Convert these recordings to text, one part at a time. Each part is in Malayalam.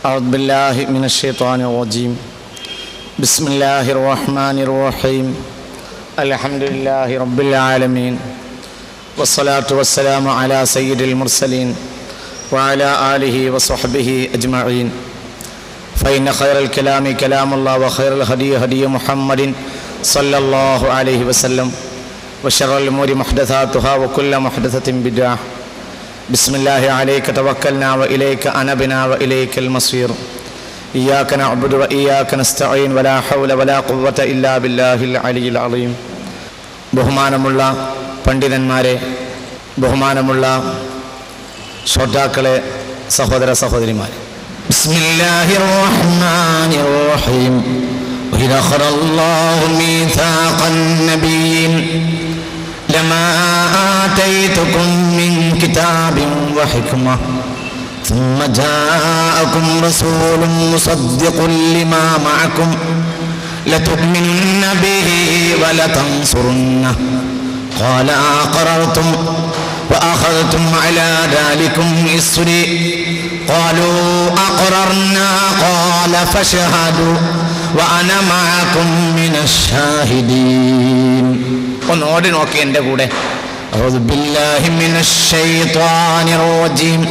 أعوذ بالله من الشيطان الرجيم بسم الله الرحمن الرحيم الحمد لله رب العالمين والصلاة والسلام على سيد المرسلين وعلى آله وصحبه أجمعين فإن خير الكلام كلام الله وخير الهدي هدي محمد صلى الله عليه وسلم وشر الأمور محدثاتها وكل محدثة بدعة بسم الله عليك توكلنا وإليك أنبنا وإليك المصير إياك نعبد وإياك نستعين ولا حول ولا قوة إلا بالله العلي العظيم ബഹുമാനമുള്ള പണ്ഡിതന്മാരെ, ബഹുമാനമുള്ള ശ്രോതാക്കളെ, സഹോദര സഹോദരിമാരെ, ബിസ്മില്ലാഹിർ റഹ്മാനിർ റഹീം വഇദ ഖറല്ലാഹു മീസാഖൻ നബിയ്യിൻ لما آتيتكم من كتاب وحكمة ثم جاءكم رسول مصدق لما معكم لتؤمنن به ولتنصرنه قال أقررتم وأخذتم على ذلكم إصري قالوا أقررنا قال فاشهدوا وأنا معكم من الشاهدين. ഒന്നോടി നോക്കി എൻ്റെ കൂടെ. أعوذ بالله من الشيطان الرجيم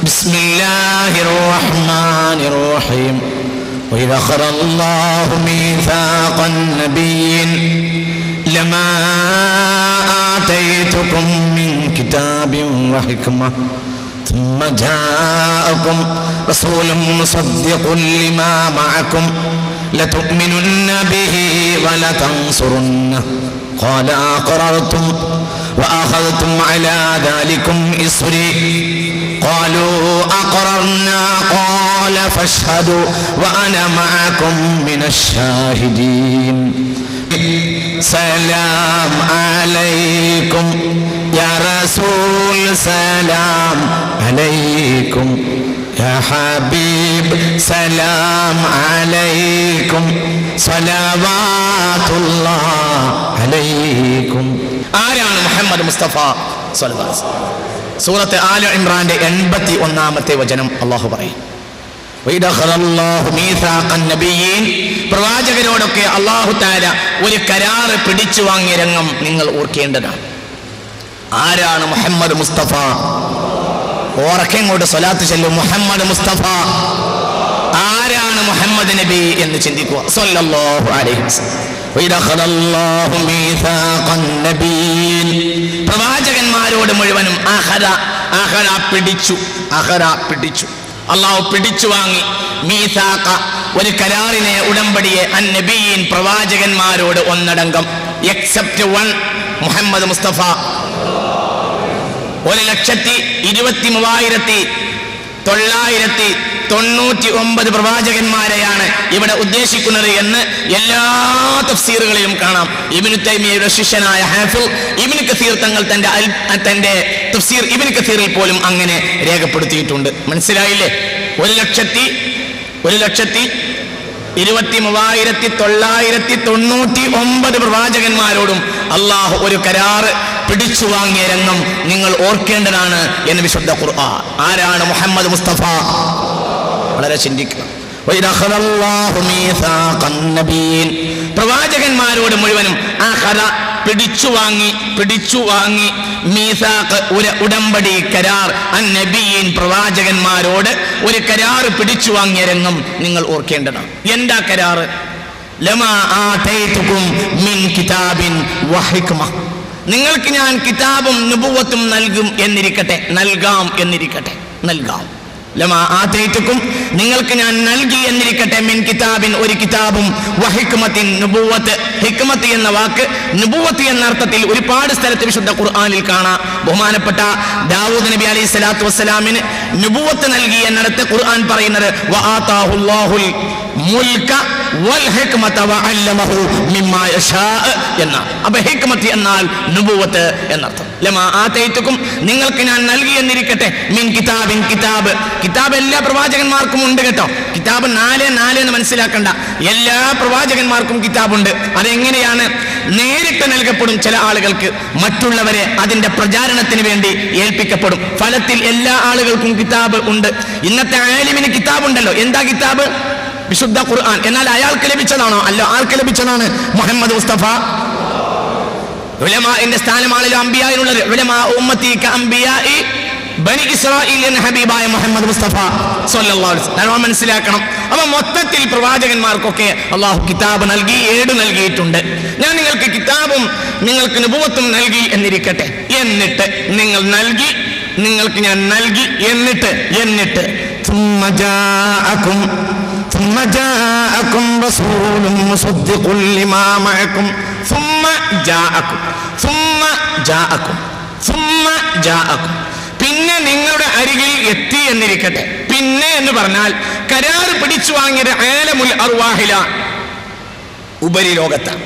بسم الله الرحمن الرحيم وإذا أخذ الله ميثاق النبيين لما آتيتكم من كتاب وحكمة ثم جاءكم رسول مصدق لما معكم لتؤمنن به ولتنصرنه قال أقررتم وأخذتم على ذلكم إصري قالوا أقررنا قال فاشهدوا وأنا معكم من الشاهدين. سلام عليكم يا رسول سلام عليكم يا حبيب سلام عليكم صلوات الله عليكم. ആരാണ് മുഹമ്മദ് മുസ്തഫ സ്വല്ലല്ലാഹു അലൈഹി വസല്ലം? സൂറത്ത് ആല ഇംറാന്റെ 81-ാമത്തെ വചനം അല്ലാഹു പറയും, വഇദ ഖറല്ലാഹു മീസാഖൻ നബിയ്യീൻ, പ്രവാചകരോടൊക്കെ അല്ലാഹു തആല ഒരു കരാർ പിടിച്ചു വാങ്ങിയ രംഗം നിങ്ങൾ ഓർക്കേണ്ടതാണ്. ആരാണ് മുഹമ്മദ് മുസ്തഫ? ഓർക്കങ്ങോട്ട് സ്വലാത്ത് ചൊല്ലും, മുഹമ്മദ് മുസ്തഫ. ആരാണ് മുഹമ്മദ് നബി എന്ന് ചിന്തിക്കുക. സ്വല്ലല്ലാഹു അലൈഹി വസല്ലം. വഇദ ഖറല്ലാഹു മീസാഖൻ നബിയ്യീൻ, പ്രവാചകന്മാരോട് മുഴുവനും പിടിച്ചു അല്ലാഹു പിടിച്ചു വാങ്ങി. മീസാഖ, ഒരു കരാറിനെ, ഉടമ്പടിയെ, അന്നബിയീൻ, പ്രവാചകന്മാരോട് ഒന്നടങ്കം. Except one, Muhammad Mustafa. 1,23,999 പ്രവാചകന്മാരെയാണ് ഇവിടെ ഉദ്ദേശിക്കുന്നത് എന്ന് എല്ലാ തഫ്സീറുകളിലും കാണാം. ഇബ്നു തൈമിയ്യയുടെ ശിഷ്യനായ ഹാഫിൾ ഇബ്നു കസീർ തങ്ങൾ തന്റെ തഫ്സീർ ഇബ്നു കസീറിൽ പോലും അങ്ങനെ രേഖപ്പെടുത്തിയിട്ടുണ്ട്. മനസ്സിലായില്ലേ? 1,23,999 പ്രവാചകന്മാരോടും അള്ളാഹു ഒരു കരാറ് പിടിച്ചു വാങ്ങിയ രംഗം നിങ്ങൾ ഓർക്കേണ്ടതാണ് എന്ന് വിശുദ്ധ ഖുർആൻ. ആരാണ് മുഹമ്മദ് മുസ്തഫ? വളരെ ചിന്തിക്കുക. പ്രവാചകന്മാരോട് മുഴുവനും പിടിച്ചു വാങ്ങി മീസാഖ്, ഒരു ഉടമ്പടി, കരാർ, അന്നബിയീൻ, പ്രവാചകന്മാരോട് ഒരു കരാർ പിടിച്ചു വാങ്ങിയ രംഗം നിങ്ങൾ ഓർക്കേണ്ടതാണ്. എന്താ കരാറ്? ലമാ ആതൈതുകും മിൻ കിതാബിൻ വഹിക്മ, നിങ്ങൾക്ക് ഞാൻ കിതാബും നുബുവത്തും നൽകാം എന്നിരിക്കട്ടെ. ലമാ ആതൈതുകും, നിങ്ങൾക്ക് ഞാൻ നൽകി എന്നിരിക്കട്ടെ. മിൻ കിതാബിൻ, ഒരു കിതാബും, വഹിക്മത്തിൻ, നുബുവത്ത്. ഹിക്മത്ത് എന്ന വാക്ക് നുബുവത്ത് എന്ന അർത്ഥത്തിൽ ഒരുപാട് സ്ഥലത്ത് വിശുദ്ധ ഖുർആനിൽ കാണാം. ബഹുമാനപ്പെട്ട ദാവൂദ് നബി അലൈഹി സ്വലാത്തു വസ്സലാമിന് നുബുവത്ത് നൽകി എന്നിടത്ത് ഖുർആൻ പറയുന്നത് വആതാഹുല്ലാഹുൽ മുൽക വൽ ഹിക്മത വഅല്ലമഹു മിമ്മാ യശാ എന്നാണ്. അപ്പോൾ ഹിക്മത്ത് എന്നാൽ നുബുവത്ത് എന്നർത്ഥം. ലമാ ആതൈതുക്കും നിങ്ങൾക്ക് ഞാൻ നൽകി എന്നിരിക്കട്ടെ മിൻ കിതാബിൻ കിതാബ്. കിതാബ് എല്ലാ പ്രവാചകന്മാർക്കും ഉണ്ട് കേട്ടോ. കിതാബ് 4 എന്ന് മനസ്സിലാക്കണ്ട. എല്ലാ പ്രവാചകന്മാർക്കും കിതാബുണ്ട്. അതെങ്ങനെയാണ്? നേരിട്ട് നൽകപ്പെടും ചില ആളുകൾക്ക്, മറ്റുള്ളവരെ അതിന്റെ പ്രചാരണത്തിന് വേണ്ടി ഏൽപ്പിക്കപ്പെടും. ഫലത്തിൽ എല്ലാ ആളുകൾക്കും കിതാബ് ഉണ്ട്. ഇന്നത്തെ ആലിമിന് കിതാബുണ്ടല്ലോ. എന്താ കിതാബ്? വിശുദ്ധ ഖുർആൻ. എന്നാൽ അയാൾക്ക് ലഭിച്ചതാണോ? അല്ല. ആർക്ക് ലഭിച്ചതാണ്? മുഹമ്മദ് മുസ്തഫ. ഉലമാഇന്റെ സ്ഥാനമാണല്ലോ അംബിയായിനുള്ളത്. ഉലമാ ഉമ്മത്തി കഅംബിയാഇ ബനി ഇസ്രായീൽ എന്ന ഹബീബായ മുഹമ്മദ് മുസ്തഫ സ്വല്ലല്ലാഹു അലൈഹി വസല്ലം മനസ്സിലാക്കണം. അപ്പൊ മൊത്തത്തിൽ പ്രവാചകന്മാർക്കൊക്കെ അള്ളാഹു കിതാബ് നൽകി, ഏട് നൽകിയിട്ടുണ്ട്. ഞാൻ നിങ്ങൾക്ക് കിതാബും നിങ്ങൾക്ക് നുബുവത്തും നൽകി എന്നിരിക്കട്ടെ. എന്നിട്ട് നിങ്ങൾ നൽകി, നിങ്ങൾക്ക് ഞാൻ നൽകി, എന്നിട്ട് ثم جاءكم رسول مصدق لما معكم ثم جاءكم പിന്നെ നിങ്ങളുടെ അരികിൽ എത്തി എന്നിരിക്കട്ടെ. പിന്നെ എന്ന് പറഞ്ഞാൽ കരാർ പിടിച്ചു വാങ്ങിയത് ആലമുൽ അർവാഹില, ഉപരിലോകത്താണ്.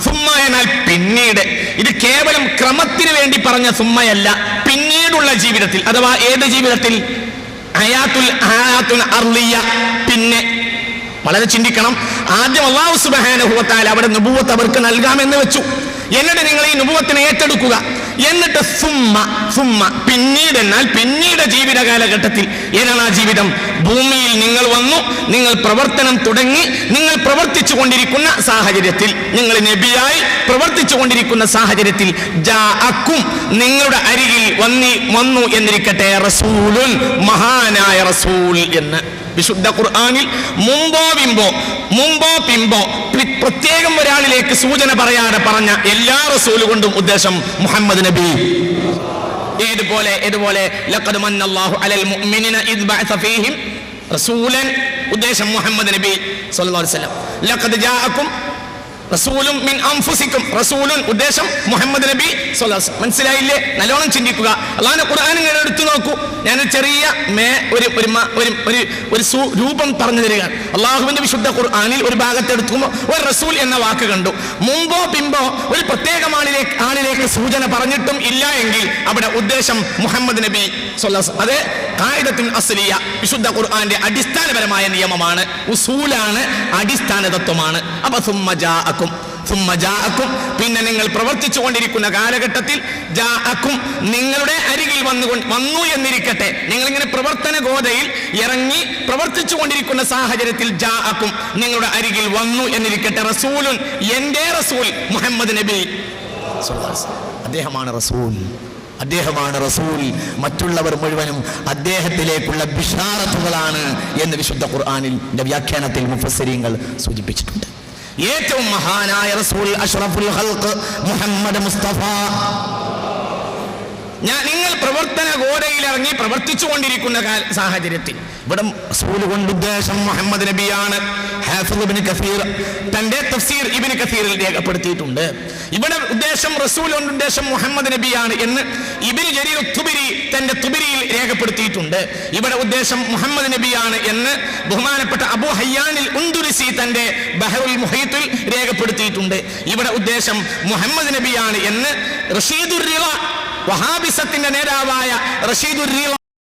സുമ്മ എന്നാൽ പിന്നീട്. ഇത് കേവലം ക്രമത്തിന് വേണ്ടി പറഞ്ഞ സുമ്മയല്ല, പിന്നീടുള്ള ജീവിതത്തിൽ. അഥവാ ഏത് ജീവിതത്തിൽ? ഹയാത്തുൽ അർളിയ. പിന്നെ വളരെ ചിന്തിക്കണം. ആദ്യം അല്ലാഹു സുബ്ഹാനഹു വ തആല അവിടെ നുബുവത്ത് അവർക്ക് നൽകാമെന്ന് വെച്ചു. എന്നിട്ട് നിങ്ങൾ ഈ നുബുവത്തിനെ ഏറ്റെടുക്കുക. എന്നിട്ട് സുമ്മ പിന്നീട് എന്നാൽ പിന്നീട് ജീവിത കാലഘട്ടത്തിൽ. ഏതാണ് ആ ജീവിതം? ഭൂമിയിൽ നിങ്ങൾ വന്നു, നിങ്ങൾ പ്രവർത്തനം തുടങ്ങി, നിങ്ങൾ പ്രവർത്തിച്ചു കൊണ്ടിരിക്കുന്ന സാഹചര്യത്തിൽ, നിങ്ങൾ നബിയായി പ്രവർത്തിച്ചു കൊണ്ടിരിക്കുന്ന സാഹചര്യത്തിൽ ജാഅക്കും നിങ്ങളുടെ അരികിൽ വന്നു എന്നിരിക്കട്ടെ റസൂലുൻ, മഹാനായ റസൂൽ എന്ന് വിശുദ്ധ ഖുർആനിൽ മുമ്പോ പിമ്പോ പ്രത്യേകം ഒരാളിലേക്ക് സൂചന പറയാതെ പറഞ്ഞ എല്ലാ റസൂൽ കൊണ്ടും ഉദ്ദേശം മുഹമ്മദ് നബി. ഏതുപോലെ ലഖദ് മന്നല്ലാഹു അലൽ മുഅ്മിനീന ഇദ് ബഅസ ഫീഹിം റസൂലൻ, ഉദ്ദേശം മുഹമ്മദ് നബി സ്വല്ലല്ലാഹു അലൈഹി വസല്ലം. ലഖദ് ജാഅക്കും റസൂലും മിൻ അൻഫുസിക്കും, റസൂലുൻ ഉദ്ദേശം മുഹമ്മദ് നബി സ്വല്ലല്ലാഹു അലൈഹി വസല്ലം. മനസ്സിലായില്ലേ? നല്ലോണം ചിന്തിക്കുക. അല്ലാഹുവിന്റെ ഖുർആൻ ഇങ്ങനെ എടുത്തു നോക്കൂ. ഞാൻ ചെറിയ ഒരു രൂപം പറഞ്ഞു തരികയാണ്. അള്ളാഹുവിന്റെ വിശുദ്ധ ഖുർആനിൽ ഒരു ഭാഗത്ത് എടുക്കുമ്പോൾ ഒരു റസൂൽ എന്ന വാക്ക് കണ്ടു. മുമ്പോ പിമ്പോ ഒരു പ്രത്യേക ആളിലേക്ക് സൂചന പറഞ്ഞിട്ടും ഇല്ല എങ്കിൽ അവിടെ ഉദ്ദേശം മുഹമ്മദ് നബി സ്വല്ലല്ലാഹു അലൈഹി വസല്ലം. അത് ഖായിദത്തുൻ അസ്ലിയ, വിശുദ്ധ ഖുർആന്റെ അടിസ്ഥാനപരമായ നിയമമാണ്, ഉസൂലാണ്, അടിസ്ഥാന തത്വമാണ്. അപ്പൊ സുമ്മ ജാഅക്കും പിന്നെ നിങ്ങൾ പ്രവർത്തിച്ചു കൊണ്ടിരിക്കുന്ന കാലഘട്ടത്തിൽ ജാഅക്കും നിങ്ങളുടെ അരികിൽ വന്നു എന്നിരിക്കട്ടെ. നിങ്ങളിങ്ങനെ പ്രവർത്തന ഗോതയിൽ ഇറങ്ങി പ്രവർത്തിച്ചു കൊണ്ടിരിക്കുന്ന സാഹചര്യത്തിൽ ജാഅക്കും നിങ്ങളുടെ അരികിൽ വന്നു എന്നിരിക്കട്ടെ റസൂലുൻ, എന്റെ റസൂൽ മുഹമ്മദ് നബി. അദ്ദേഹമാണ് റസൂൽ. മറ്റുള്ളവർ മുഴുവനും അദ്ദേഹത്തിലേക്കുള്ള ബിശാറത്തുകളാണ് എന്ന് വിശുദ്ധ ഖുർആനിൽ വ്യാഖ്യാനത്തിൽ മുഫസ്സിരീങ്ങൾ സൂചിപ്പിച്ചിട്ടുണ്ട്. ഏറ്റവും മഹാനായ റസൂൽ അഷ്റഫുൽ ഖൽഖ് മുഹമ്മദ് മുസ്തഫ. നിങ്ങൾ പ്രവർത്തന ഗോരയിൽ ഇറങ്ങി പ്രവർത്തിച്ചു കൊണ്ടിരിക്കുന്ന സാഹചര്യത്തിൽ ഇവിടെ റസൂൽ കൊണ്ട് ഉദ്ദേശം മുഹമ്മദ് നബിയാണ്. ഹാഫിദ് ഇബ്നു കസീർ തന്റെ തഫ്സീർ ഇബ്നു കസീറിൽ രേഖപ്പെടുത്തിയിട്ടുണ്ട്. ഇവിടെ ഉദ്ദേശം റസൂൽ കൊണ്ട് ഉദ്ദേശം മുഹമ്മദ് നബിയാണ് എന്ന് ഇബ്നു ജരീർ തുബരി തന്റെ തുബരിയിൽ രേഖപ്പെടുത്തിയിട്ടുണ്ട്. ഇവിടെ ഉദ്ദേശം മുഹമ്മദ് നബിയാണ് എന്ന് ബഹുമാനപ്പെട്ട അബൂ ഹയ്യാനിൽ ഉൻദുരിസി തന്റെ ബഹറുൽ മുഹീത്തിൽ രേഖപ്പെടുത്തിയിട്ടുണ്ട്. ഇവിടെ ഉദ്ദേശം മുഹമ്മദ് നബിയാണ് എന്ന് റഷീദുർ റിള, വഹാബിസത്തിന്റെ നേതാവായ റഷീദുർ റിള